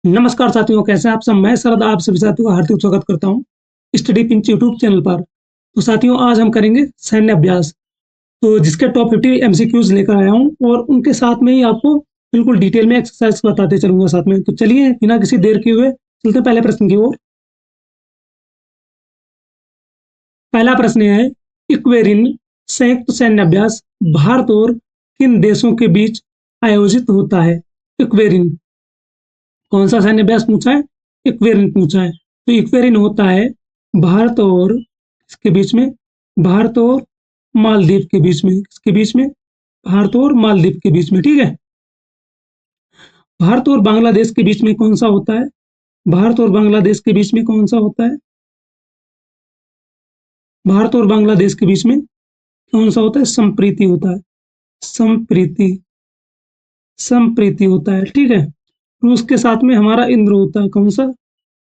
नमस्कार साथियों, कैसे हैं आप सब? मैं शरद आप सभी साथियों का हार्दिक स्वागत करता हूँ स्टडी पिंच यूट्यूब चैनल पर। तो साथियों, आज हम करेंगे सैन्य अभ्यास, तो जिसके टॉप 50 एमसीक्यूज लेकर आया हूँ और उनके साथ में ही आपको बिल्कुल डिटेल में एक्सरसाइज बताते चलूंगा साथ में। तो चलिए बिना किसी देर किए हुए चलते हैं पहले प्रश्न की ओर। पहला प्रश्न है, इक्वेरिन संयुक्त सैन्य अभ्यास भारत और किन देशों के बीच आयोजित होता है? इक्वेरिन कौन सा सैन्य अभ्यास पूछा है? इक्वेरिन पूछा है। तो इक्वेरिन होता है भारत और इसके बीच में, भारत और मालदीव के बीच में, इसके बीच में, भारत और मालदीव के बीच में। ठीक है। भारत और बांग्लादेश के बीच में कौन सा होता है? भारत और बांग्लादेश के बीच में कौन सा होता है? भारत और बांग्लादेश के बीच में कौन सा होता है? संप्रीति होता है। संप्रीति, संप्रीति होता है। ठीक है। रूस के साथ में हमारा इंद्र होता है। कौन सा?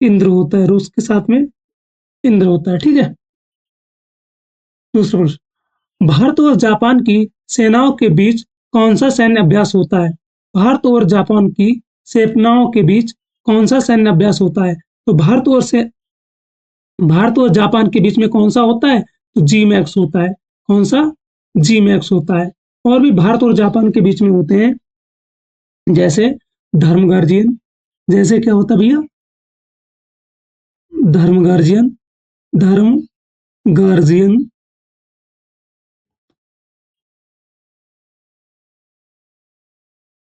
इंद्र होता है। रूस के साथ में इंद्र होता है। ठीक है। दूसरा प्रश्न, भारत और जापान की सेनाओं के बीच कौन सा सैन्य अभ्यास होता है? भारत और जापान की सेनाओं के बीच कौन सा सैन्य अभ्यास होता है? तो भारत और जापान के बीच में कौन सा होता है? तो जी मैक्स होता है। कौन सा? जी मैक्स होता है। और भी भारत और जापान के बीच में होते हैं, जैसे धर्म गार्जियन, जैसे क्या होता है भैया? धर्म गार्जियन, धर्म गार्जियन,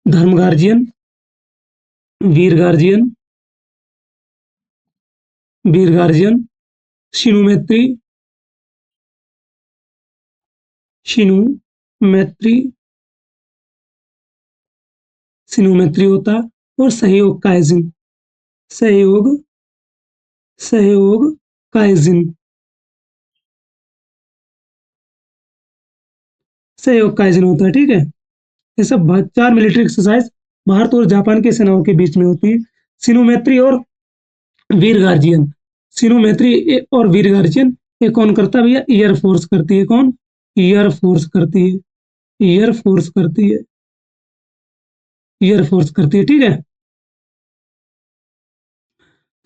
धर्म गार्जियन, वीर गार्जियन, वीर गार्जियन, शिनु मैत्री, शिनु मैत्री, शिनु मैत्री होता है। और सहयोग काइजिन, सहयोग, सहयोग काइजिन, सहयोग काइजिन होता है। ठीक है। ये सब 4 मिलिट्री एक्सरसाइज भारत और जापान की सेनाओं के बीच में होती है। शिनु मैत्री और वीर गार्जियन, शिनु मैत्री और वीर गार्जियन ये कौन करता है भैया? एयर फोर्स करती है। कौन? एयर फोर्स करती है। एयर फोर्स करती है। एयर फोर्स करती है। ठीक है।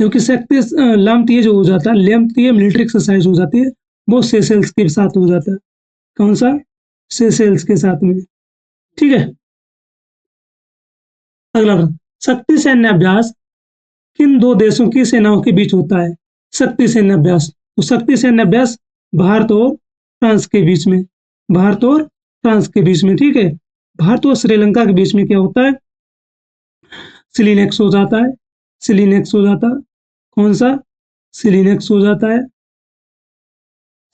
क्योंकि शक्ति लाम तीय जो हो जाता है, लेम तीय मिलिट्री एक्सरसाइज हो जाती है, वो सेशेल्स के साथ हो जाता है। कौन सा? सेशेल्स के साथ में। ठीक है। अगला प्रश्न, शक्ति सैन्य अभ्यास किन दो देशों की सेनाओं के बीच होता है? शक्ति सैन्य अभ्यास, तो शक्ति सैन्य अभ्यास भारत और फ्रांस के बीच में, भारत और फ्रांस के बीच में। ठीक है। भारत और श्रीलंका के बीच में क्या होता है? सिलीनेक्स हो जाता है। सिलीनेक्स हो जाता है। कौन सा? सिलीनेक्स हो जाता है।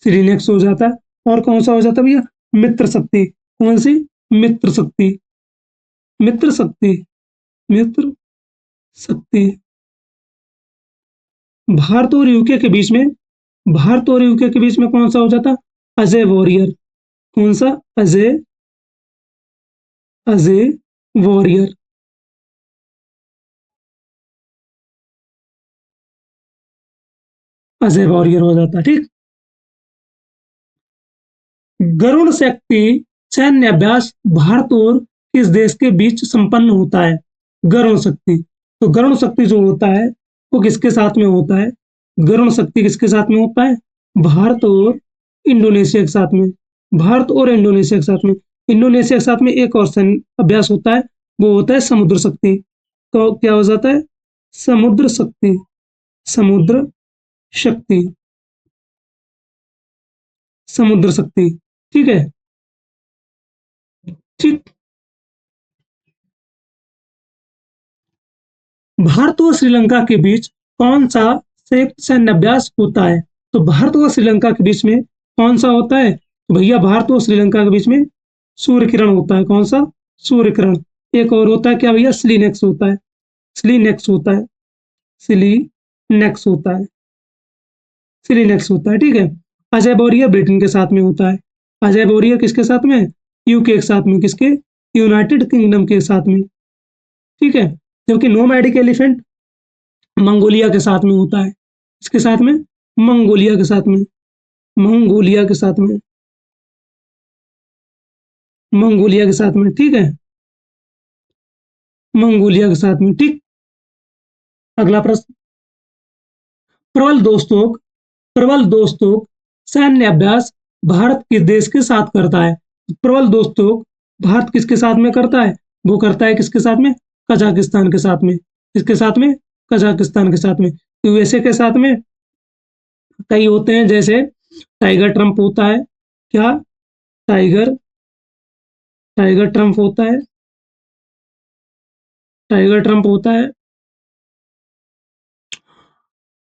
सिलीनेक्स हो जाता है। और कौन सा हो जाता है भैया? मित्र शक्ति। कौन सी? मित्र शक्ति, मित्र शक्ति, मित्र शक्ति। भारत और यूके के बीच में, भारत और यूके के बीच में कौन सा हो जाता? अजय वॉरियर। कौन सा? अजय, अजय वॉरियर, अजय वॉरियर हो जाता। ठीक। गरुण शक्ति सैन्य अभ्यास भारत और किस देश के बीच संपन्न होता है? गरुण शक्ति, तो गरुण शक्ति जो होता है वो किसके साथ में होता है? गरुण शक्ति किसके साथ में होता है? भारत और इंडोनेशिया के साथ में, भारत और इंडोनेशिया के साथ में। इंडोनेशिया के साथ में एक और सैन्य अभ्यास होता है, वो होता है समुद्र शक्ति। तो क्या हो जाता है? समुद्र शक्ति, समुद्र शक्ति, समुद्र शक्ति। ठीक है। ठीक। भारत और श्रीलंका के बीच कौन सा संयुक्त सैन्य अभ्यास होता है? तो भारत और श्रीलंका के बीच में कौन सा होता है? तो भैया भारत और श्रीलंका के बीच में सूर्य किरण होता है। कौन सा? सूर्य किरण। एक और होता है क्या भैया? स्लीनेक्स होता है। स्लीनेक्स होता है। स्लीनेक्स होता है। स्लीनेक्स होता है। ठीक है। अजय बोरिया ब्रिटेन के साथ में होता है। अजय बोरिया किसके साथ में? यूके के साथ में। किसके? यूनाइटेड किंगडम के साथ में। ठीक है। जबकि नोमैडिक एलिफेंट मंगोलिया के साथ में होता है। इसके साथ में? मंगोलिया के साथ में, मंगोलिया के साथ में, मंगोलिया के साथ में। ठीक है। मंगोलिया के साथ में। ठीक। अगला प्रश्न, प्रबल दोस्तों सैन्य अभ्यास भारत किस देश के साथ करता है? प्रबल दोस्तों भारत किसके साथ में करता है? वो करता है किसके साथ में? कजाकिस्तान के साथ में। किसके साथ में? कजाकिस्तान के साथ में। यूएसए के साथ में कई होते हैं, जैसे टाइगर ट्रंप होता है। क्या? टाइगर टाइगर ट्रंप होता है। टाइगर ट्रंप होता है।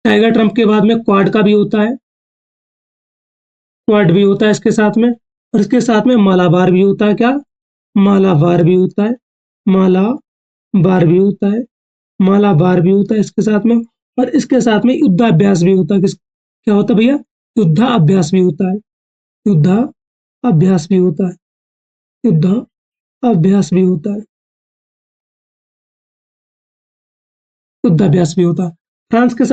टाइगर ट्रंप के बाद में क्वाड का भी होता है। क्वाड भी होता है इसके साथ में, और इसके साथ में मालाबार भी होता है। क्या? मालाबार भी होता है। मालाबार भी होता है। मालाबार भी होता है इसके साथ में, और इसके साथ में युद्धाभ्यास भी होता है। किस क्या होता है भैया? युद्धाभ्यास भी होता है। युद्धाभ्यास भी होता है। युद्धाभ्यास भी होता है। युद्धाभ्यास भी होता है। फ्रांस के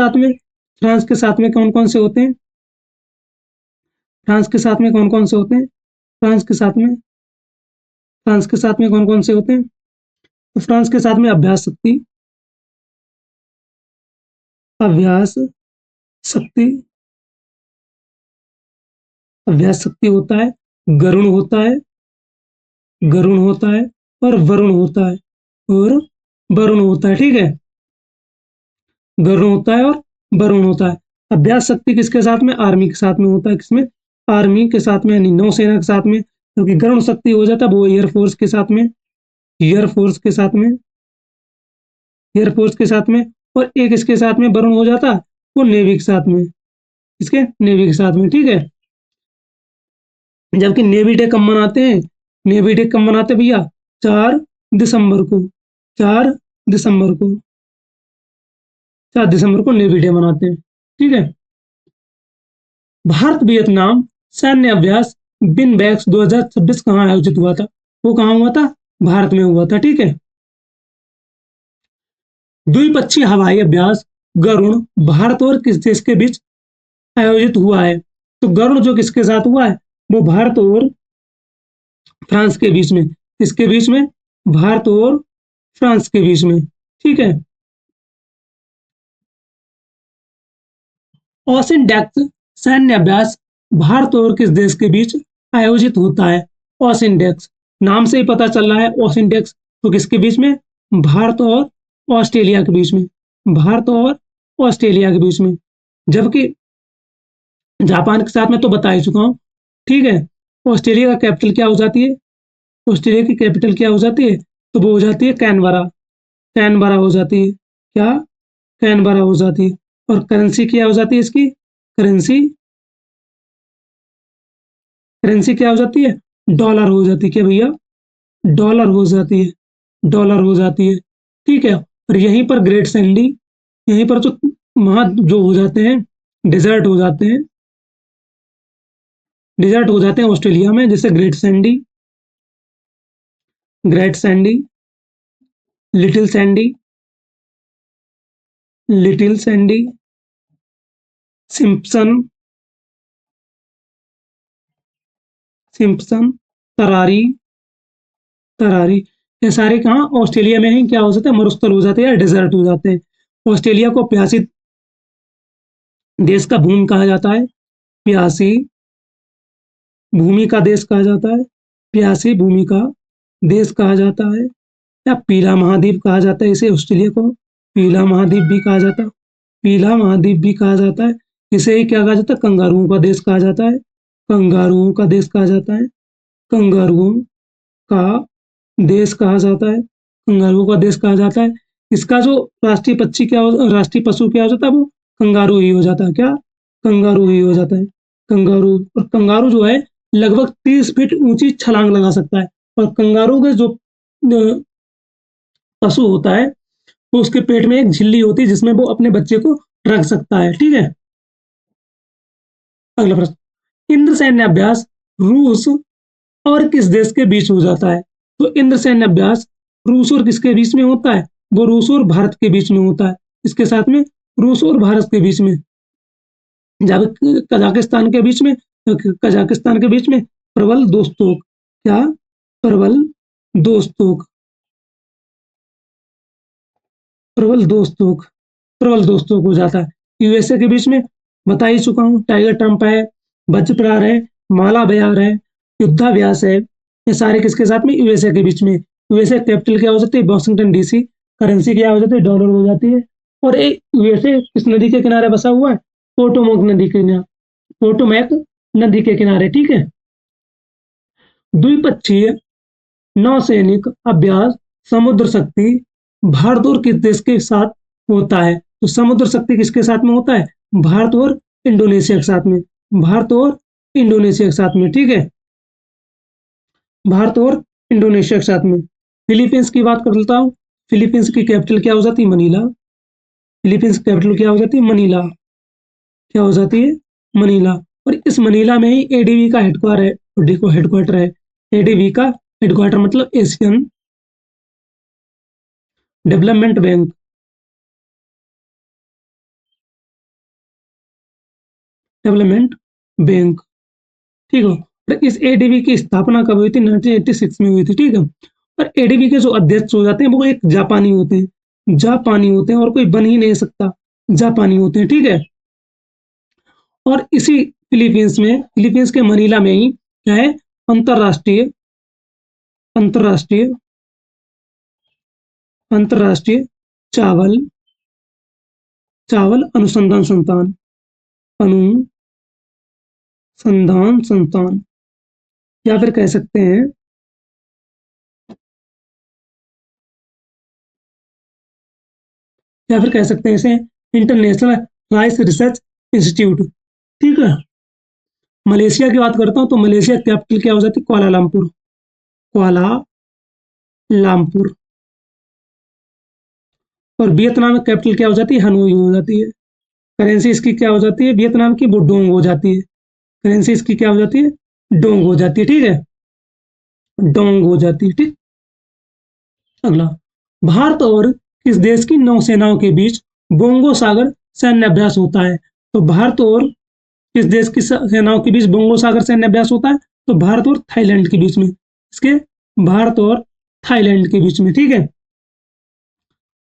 साथ में कौन कौन से होते हैं? फ्रांस के साथ में कौन कौन से होते हैं? फ्रांस के साथ में फ्रांस के साथ में कौन कौन से होते हैं? तो फ्रांस के साथ में अभ्यास शक्ति अभ्यास शक्ति होता है। गरुण होता है। गरुण होता है और वरुण होता है। और वरुण होता है। ठीक है, गरुण होता है और वरुण होता है। अभ्यास शक्ति किसके साथ में? आर्मी के साथ में होता है। किसमें? आर्मी के साथ में, यानी नौसेना के साथ में। क्योंकि गरुण शक्ति हो जाता है वो एयरफोर्स के साथ में। एयरफोर्स के साथ में एयरफोर्स के साथ में। और एक इसके साथ में वरुण हो जाता, वो नेवी के साथ में। इसके नेवी के साथ में। ठीक है, जबकि नेवी डे कब मनाते हैं? नेवी डे कब मनाते हैं भैया? 4 दिसंबर को। 4 दिसंबर को 4 दिसंबर को नेवी डे मनाते हैं। ठीक है, भारत वियतनाम सैन्य अभ्यास बिन बैक्स 2026 कहाँ आयोजित हुआ था? वो कहाँ हुआ था? भारत में हुआ था। ठीक है, द्विपक्षीय हवाई अभ्यास गरुण भारत और किस देश के बीच आयोजित हुआ है? तो गरुण जो किसके साथ हुआ है? वो भारत और फ्रांस के बीच में। किसके बीच में? भारत और फ्रांस के बीच में। ठीक है, ओसिनडेक्स सैन्य अभ्यास भारत और किस देश के बीच आयोजित होता है? ओसिनडेक्स नाम से ही पता चल रहा है। ओसिनडेक्स तो किसके बीच में? भारत और ऑस्ट्रेलिया के बीच में। भारत और ऑस्ट्रेलिया के बीच में। जबकि जापान के साथ में तो बता ही चुका हूँ। ठीक है, ऑस्ट्रेलिया का कैपिटल क्या हो जाती है? ऑस्ट्रेलिया की कैपिटल क्या हो जाती है? तो वो हो जाती है कैनबरा। कैनबरा हो जाती है। क्या? कैनबरा हो जाती है। और करेंसी क्या हो जाती है इसकी? करेंसी करेंसी क्या हो जाती है? डॉलर हो जाती है। क्या भैया? डॉलर हो जाती है। डॉलर हो जाती है। ठीक है, और यहीं पर ग्रेट सैंडी, यहीं पर जो वहाँ जो हो जाते हैं, डिजर्ट हो जाते हैं। डिजर्ट हो जाते हैं ऑस्ट्रेलिया में, जैसे great Sandy, little Sandy, little Sandy, Simpson, Simpson, Tarari, Tarari. ये सारे कहाँ? ऑस्ट्रेलिया में ही क्या हो जाता है? मरुस्थल हो जाते हैं या डिजर्ट हो जाते हैं। ऑस्ट्रेलिया को प्यासी देश का भूमि कहा जाता है। प्यासी भूमि का देश कहा जाता है। प्यासी भूमि का देश कहा जाता है, या पीला महाद्वीप कहा जाता है इसे। ऑस्ट्रेलिया को पीला महाद्वीप भी कहा जाता है। पीला महाद्वीप भी कहा जाता है। इसे ही क्या कहा जाता है? कंगारुओं का देश कहा जाता है। कंगारुओं का देश कहा जाता है। कंगारुओं का देश कहा जाता है। कंगारुओं का देश कहा जाता है। इसका जो राष्ट्रीय पशु क्या हो जाता है? वो कंगारू ही हो जाता है। क्या? कंगारू ही हो जाता है। कंगारू, और कंगारू जो है लगभग 30 फीट ऊंची छलांग लगा सकता है। और कंगारू के जो पशु होता है, तो उसके पेट में एक झिल्ली होती है जिसमें वो अपने बच्चे को रख सकता है। ठीक है, अगला प्रश्न, इंद्र सैन्य अभ्यास रूस और किस देश के बीच हो जाता है? तो इंद्र सैन्य अभ्यास रूस और किसके बीच में होता है? वो रूस और भारत के बीच में होता है। इसके साथ में रूस और भारत के बीच में। जब कजाकिस्तान के बीच में प्रबल दोस्तों। क्या? प्रबल दोस्तों। प्रबल दोस्तों। प्रबल दोस्तों हो जाता है। यूएसए के बीच में बता ही चुका हूँ, टाइगर ट्रंप है, वज्रप्रार है, माला बयार है, युद्धाभ्यास है, ये सारे किसके साथ में? यूएसए के बीच में। यूएसए कैपिटल क्या हो जाती है? Washington DC. करेंसी क्या हो जाती है? डॉलर हो जाती है। और एक यूएसए किस नदी के किनारे बसा हुआ है? पोटोमैक नदी के किनारे, पोटोमैक नदी के किनारे, ठीक है। द्विपक्षीय नौसैनिक अभ्यास समुद्र शक्ति भारत और किस देश के साथ होता है? तो समुद्र शक्ति किसके साथ में होता है? भारत और इंडोनेशिया के साथ में। भारत और इंडोनेशिया के साथ में, ठीक है। भारत और इंडोनेशिया के साथ में। फिलीपींस की बात कर लेता हूँ। फिलीपींस की कैपिटल क्या हो जाती है? मनीला। फिलीपींस की कैपिटल क्या हो जाती है? मनीला। क्या हो जाती है? मनीला। और इस मनीला में ही एडीबी का हेडक्वार्टर है। एडीबी का हेडक्वार्टर मतलब Asian development bank. Development bank, ठीक है। और इस एडीबी की स्थापना कब हुई थी? 1986 में हुई थी, ठीक है। और एडीबी के जो अध्यक्ष हो जाते हैं वो एक जापानी होते हैं। जापानी होते हैं और कोई बन ही नहीं सकता, जापानी होते हैं, ठीक है। और इसी फिलीपींस के मनीला में ही क्या है? अंतरराष्ट्रीय अंतरराष्ट्रीय अंतरराष्ट्रीय चावल चावल अनुसंधान संस्थान, अनुसंधान संस्थान, या फिर कह सकते हैं इसे इंटरनेशनल राइस रिसर्च इंस्टीट्यूट, ठीक है। मलेशिया की बात करता हूँ तो मलेशिया कैपिटल क्या हो जाती है? कुआलालंपुर। कुआलालंपुर। और वियतनाम में कैपिटल क्या हो जाती है? हनोई हो जाती है। करेंसी इसकी क्या हो जाती है? वियतनाम की वो डोंग हो जाती है। करेंसी इसकी क्या हो जाती है? डोंग हो जाती है, ठीक है। डोंग हो जाती है, ठीक। अगला, भारत और किस देश की नौसेनाओं के बीच बोंगो सागर सैन्य अभ्यास होता है? तो भारत और किस देश की सेनाओं के बीच बोंगो सागर सैन्य अभ्यास होता है? तो भारत और थाईलैंड के बीच में। इसके भारत और थाईलैंड के बीच में, ठीक है।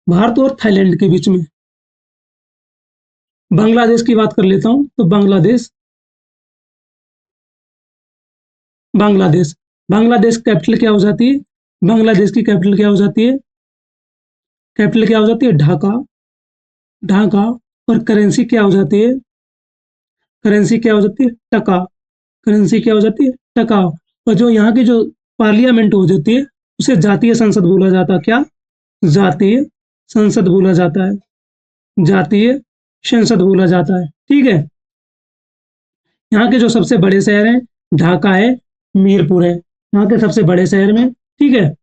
भारत और थाईलैंड के बीच में। बांग्लादेश की बात कर लेता हूं तो बांग्लादेश बांग्लादेश कैपिटल क्या हो जाती है? बांग्लादेश की कैपिटल क्या हो जाती है? कैपिटल क्या हो जाती है? ढाका। ढाका। और करेंसी क्या हो जाती है? करेंसी क्या हो जाती है? टका। करेंसी क्या हो जाती है? टका। और जो यहाँ की जो पार्लियामेंट हो जाती है उसे जातीय संसद बोला जाता है। क्या? जातीय संसद बोला जाता है। जातीय संसद बोला जाता है, ठीक है। यहाँ के जो सबसे बड़े शहर हैं, ढाका है, मीरपुर है, यहाँ के सबसे बड़े शहर में, ठीक है।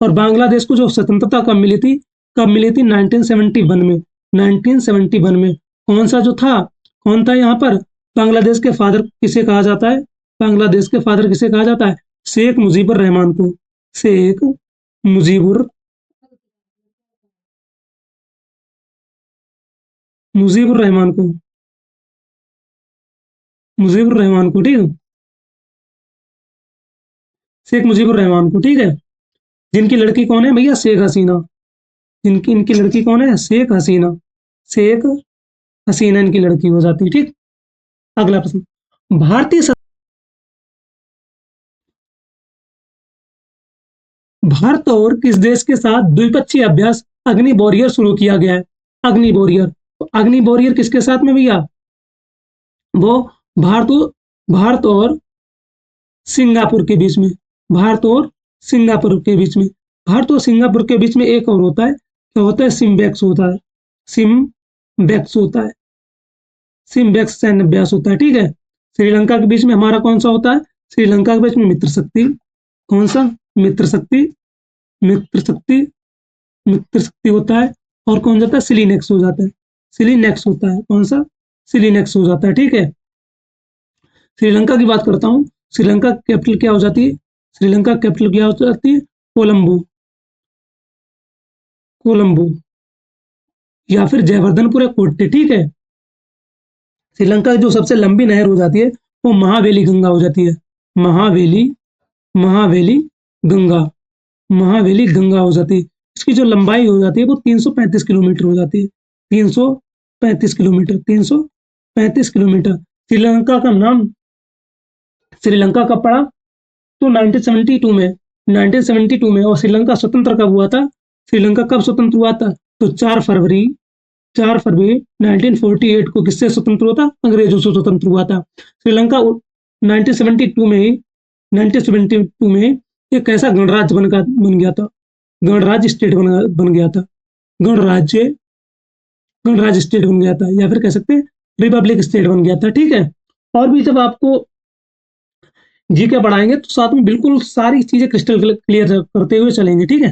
और बांग्लादेश को जो स्वतंत्रता कब मिली थी? 1971 में। 1971 में। कौन सा जो था, कौन था यहाँ पर? बांग्लादेश के फादर किसे कहा जाता है? बांग्लादेश के फादर किसे कहा जाता है? शेख मुजीबुर रहमान को। शेख मुजीबुर मुजीबुर रहमान को। मुजीबुर रहमान को, ठीक है। शेख मुजीबुर रहमान को, ठीक है। जिनकी लड़की कौन है भैया? शेख हसीना। जिनकी इनकी लड़की कौन है? शेख हसीना। शेख हसीना इनकी लड़की हो जाती है, ठीक। अगला प्रश्न, भारत और किस देश के साथ द्विपक्षीय अभ्यास अग्नि वॉरियर शुरू किया गया है? अग्नि वॉरियर। तो अग्नि वॉरियर किसके साथ में भैया? वो भारत और सिंगापुर के बीच में। भारत और सिंगापुर के बीच में। भारत और सिंगापुर के बीच में एक और होता है, क्या होता है? सिम्बेक्स होता है। सिम्बेक्स होता है। सिम्बेक्स सैन्य अभ्यास होता है, ठीक है। श्रीलंका के बीच में हमारा कौन सा होता है? श्रीलंका के बीच में मित्र शक्ति। कौन सा? मित्र शक्ति। मित्र शक्ति। मित्र शक्ति होता है। और कौन जाता है? सिलीनेक्स हो जाता है। सिलीनेक्स होता है। कौन सा? सिलीनेक्स हो जाता है, ठीक है। श्रीलंका की बात करता हूँ। श्रीलंका कैपिटल क्या हो जाती है? श्रीलंका कैपिटल क्या हो जाती है? कोलंबो। कोलंबो या फिर जयवर्धनपुर या कोट्टे, ठीक है। श्रीलंका की जो सबसे लंबी नहर हो जाती है वो महावेली गंगा हो जाती है। महावेली महावेली गंगा। महावेली गंगा हो जाती है। इसकी जो लंबाई हो जाती है वो 335 किलोमीटर हो जाती है। 335 किलोमीटर, 335 किलोमीटर। श्रीलंका का नाम श्रीलंका कब पड़ा? तो 1972 में, 1972 में। और श्रीलंका स्वतंत्र कब हुआ था? श्रीलंका कब स्वतंत्र हुआ था? तो 4 फरवरी 1948 को किससे स्वतंत्र हुआ था? अंग्रेजों से स्वतंत्र हुआ था। श्रीलंका 1972 में 1972 में एक ऐसा गणराज्य बन गया था, गणराज्य स्टेट बन गया था, गणराज्य गणराज्य स्टेट बन गया था, या फिर कह सकते हैं रिपब्लिक स्टेट बन गया था। ठीक है। और भी जब आपको जीके पढ़ाएंगे तो साथ में बिल्कुल सारी चीजें क्रिस्टल क्लियर करते हुए चलेंगे। ठीक है।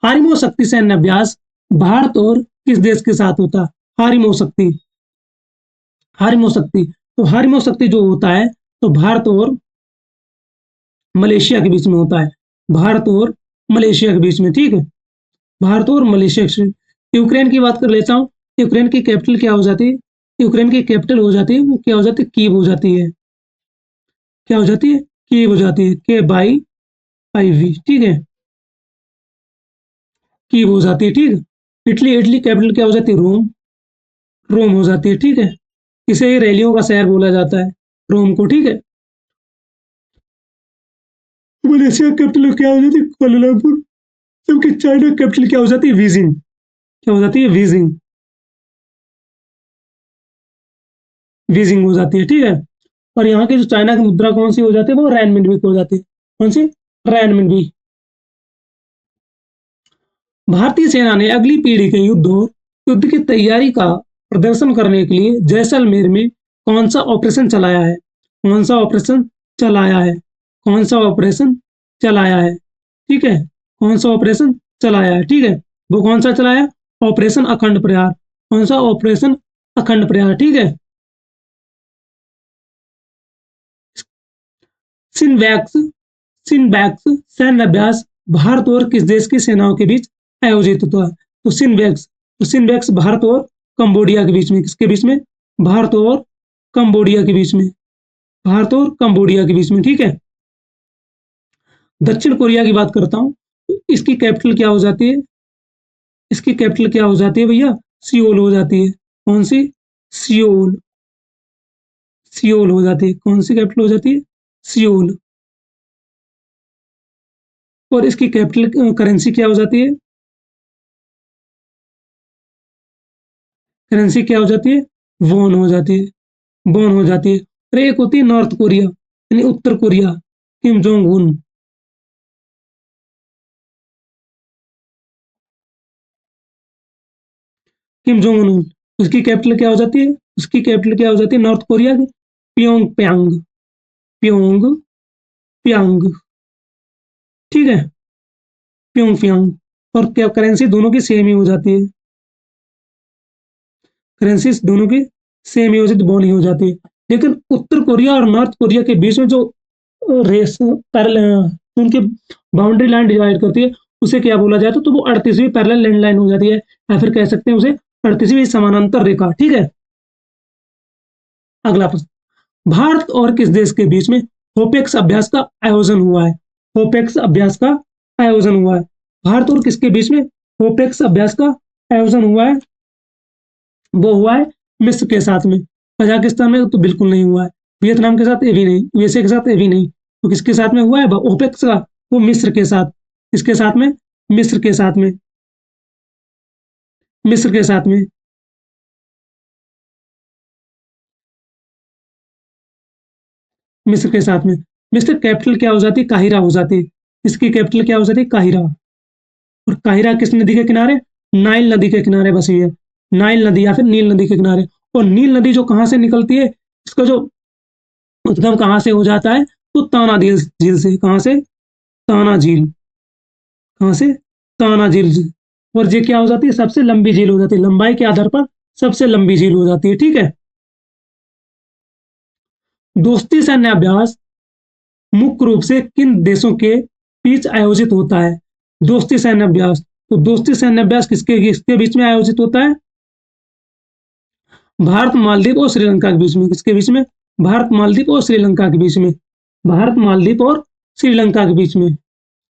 हारिमो शक्ति सैन्य अभ्यास भारत और किस देश के साथ होता है? हारिमो शक्ति, हारिमो शक्ति, तो हारिमो शक्ति जो होता है तो भारत और मलेशिया के बीच में होता है, भारत और मलेशिया के बीच में। ठीक है। भारत और मलेशिया से। यूक्रेन की बात कर लेता हूँ। यूक्रेन की कैपिटल क्या हो जाती है? यूक्रेन की कैपिटल हो जाती है, वो क्या हो जाती है? कीव हो जाती है। क्या हो जाती है? कीव हो जाती है, KYIV। ठीक है, कीव हो जाती है। ठीक है। इटली कैपिटल क्या हो जाती है? रोम, रोम हो जाती है। ठीक है। इसे रैलियों का शहर बोला जाता है, रोम को। ठीक है। मलेशिया कैपिटल क्या हो जाती है? कुआलालंपुर। जबकि चाइना कैपिटल क्या हो जाती है? बीजिंग। क्या हो जाती है? बीजिंग, बीजिंग हो जाती है। ठीक है। और यहाँ की जो चाइना की मुद्रा कौन सी हो जाती है? वो रैनमिनबी हो जाती है। कौन सी? रैनमिनबी। भारतीय सेना ने अगली पीढ़ी के युद्ध की तैयारी का प्रदर्शन करने के लिए जैसलमेर में कौन सा ऑपरेशन चलाया है? कौन सा ऑपरेशन चलाया है? कौन सा ऑपरेशन चलाया है? ठीक है। कौन सा ऑपरेशन चलाया है? ठीक है। वो कौन सा चलाया? ऑपरेशन अखंड प्रहार। कौन सा? ऑपरेशन अखंड प्रहार। ठीक है। सिनवैक्स सिनवैक्स सैन्य अभ्यास भारत और किस देश की सेनाओं के बीच आयोजित होता है? तो सिनवैक्स भारत और कंबोडिया के बीच में। किसके बीच में? भारत और कंबोडिया के बीच में, भारत और कंबोडिया के बीच में। ठीक है। दक्षिण कोरिया की बात करता हूँ। इसकी कैपिटल क्या हो जाती है? इसकी कैपिटल क्या हो जाती है भैया? सियोल हो जाती है। कौन सी? सियोल, सियोल हो जाती है। कौन सी कैपिटल हो जाती है? सियोल। और इसकी कैपिटल करेंसी क्या हो जाती है? करेंसी क्या हो जाती है? वॉन हो जाती है, वॉन हो जाती है। और एक होती है नॉर्थ कोरिया, यानी उत्तर Korea, Kim Jong Un. Kim Jong Un, उसकी कैपिटल क्या हो जाती है? उसकी कैपिटल क्या हो जाती है नॉर्थ कोरिया की? प्योंग प्यांग, प्योंग प्यांग। ठीक है, प्योंग प्यांग। और क्या करेंसी दोनों की सेम ही हो जाती है, करेंसी दोनों की सेम ही हो जाती, बॉन्ड ही हो जाती है। लेकिन उत्तर कोरिया और नॉर्थ कोरिया के बीच में जो रेस उनकी बाउंड्री लाइन डिवाइड करती है, उसे क्या बोला जाता है? तो वो 38वीं पैरेलल लैंड लाइन हो जाती है, या फिर कह सकते हैं उसे 38वीं समानांतर रेखा। ठीक है। अगला प्रश्न, भारत और किस देश के बीच में होपेक्स अभ्यास का आयोजन हुआ है? होपेक्स अभ्यास का आयोजन हुआ है, भारत और किसके बीच में होपेक्स अभ्यास का आयोजन हुआ है? वो हुआ है मिस्र के साथ में। कजाकिस्तान में तो बिल्कुल नहीं हुआ है, वियतनाम के साथ ये भी नहीं, यूएसए के साथ ये भी नहीं। तो किसके साथ में हुआ है ओपेक्स का? वो मिस्र के साथ। किसके साथ में? मिस्र के साथ में, मिस्र के साथ में। मिस्र के साथ में। मिस्र कैपिटल क्या हो जाती है? काहिरा हो जाती है। इसकी कैपिटल क्या हो जाती है? काहिरा। और काहिरा किस नदी के किनारे? नाइल नदी के किनारे बसी है, नाइल नदी या फिर नील नदी के किनारे। और नील नदी जो कहाँ से निकलती है, इसका जो उद्गम कहाँ से हो जाता है? तो ताना झील, झील से। कहाँ से? ताना झील। कहाँ से? ताना झील से। और ये क्या हो जाती है? सबसे लंबी झील हो जाती है, लंबाई के आधार पर सबसे लंबी झील हो जाती है। ठीक है। दोस्ती सैन्य अभ्यास मुख्य रूप से किन देशों के बीच आयोजित होता है? दोस्ती सैन्य अभ्यास, तो दोस्ती सैन्य अभ्यास किसके किसके बीच में आयोजित होता है? भारत, मालदीव और श्रीलंका के बीच में। किसके बीच में? भारत, मालदीव और श्रीलंका के बीच में। भारत, मालदीव और श्रीलंका के बीच में।